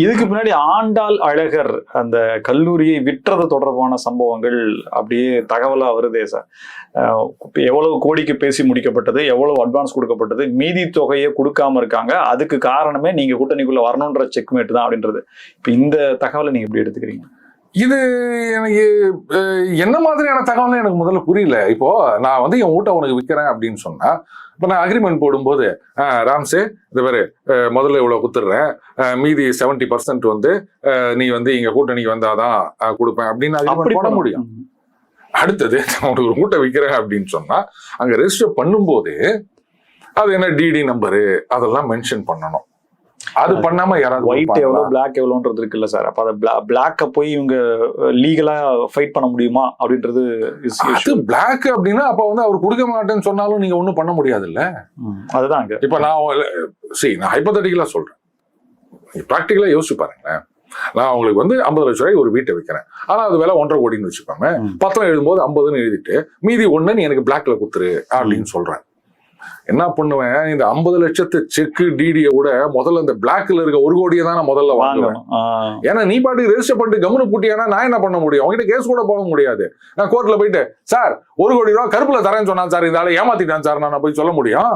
இதுக்கு பின்னாடி ஆண்டாள் அழகர் அந்த கல்லூரியை விற்றது தொடர்பான சம்பவங்கள் அப்படியே தகவலா வருதே சார். எவ்வளவு கோடிக்கு பேசி முடிக்கப்பட்டது, எவ்வளவு அட்வான்ஸ் கொடுக்கப்பட்டது, மீதி தொகையை கொடுக்காம இருக்காங்க, அதுக்கு காரணமே நீங்க கூட்டணிக்குள்ள வரணுன்ற செக்மேட் தான் அப்படின்றது. இப்ப இந்த தகவலை நீங்க எப்படி எடுத்துக்கிறீங்க? இது எனக்கு என்ன மாதிரியான தகவல் எனக்கு முதல்ல புரியல. இப்போ நான் வந்து என் வீட்டை உனக்கு விற்கிறேன் அப்படின்னு சொன்னா, இப்போ நான் அக்ரிமெண்ட் போடும்போது ராம்சே இது வேறு முதல்ல இவ்வளோ குத்துடுறேன், மீதி 70% வந்து நீ வந்து இங்க கூட்டணிக்கு வந்தாதான் கொடுப்பேன் அப்படின்னு அக்ரிமெண்ட் போட முடியும். அடுத்தது நான் உனக்கு ஒரு வீட்டை விற்கிறேன் அப்படின்னு சொன்னா அங்க ரெஜிஸ்டர் பண்ணும்போது அது என்ன டிடி நம்பரு அதெல்லாம் மென்ஷன் பண்ணணும். அது பண்ணாம யாராவது ஒயிட் எவ்வளவு பிளாக் எவ்வளோன்றது இருக்குல்ல சார். அப்ப அதை பிளாக்க போய் இவங்க லீகலா ஃபைட் பண்ண முடியுமா அப்படின்றது. அது பிளாக் அப்படின்னா அப்ப வந்து அவர் கொடுக்க மாட்டேன்னு சொன்னாலும் நீங்க ஒண்ணும் பண்ண முடியாது இல்ல. அதுதான் இப்ப நான் ஹைப்போதட்டிக்கலா சொல்றேன், பிராக்டிகலா யோசிச்சு பாருங்களேன். நான் உங்களுக்கு வந்து 50 லட்சம் ரூபாய் ஒரு வீட்டை வைக்கிறேன், ஆனா அது விலை 1.5 கோடின்னு வச்சுப்பாங்க. பத்திரம் எழுதும்போது 50ன்னு எழுதிட்டு மீதி 1 நீ எனக்கு பிளாக்ல குத்துரு அப்படின்னு சொல்றேன். என்ன பண்ணுவேன், இந்த 50 லட்சத்து செக்கு டிடியை விட முதல்ல இந்த பிளாக்ல இருக்க 1 கோடியை தான் நான் முதல்ல வாங்குவேன். ஏன்னா நீ பாட்டு ரெஜிஸ்டர் பண்ணிட்டு கம்முனு பூட்டியானா நான் என்ன பண்ண முடியும்? அவங்ககிட்ட கேஸ் கூட போட முடியாது. நான் கோர்ட்ல போயிட்டு சார் 1 கோடி ரூபாய் கருப்புல தரேன்னு சொன்னா சார், இந்த ஆளை ஏமாத்திட்டான் சார் நான் போய் சொல்ல முடியும்?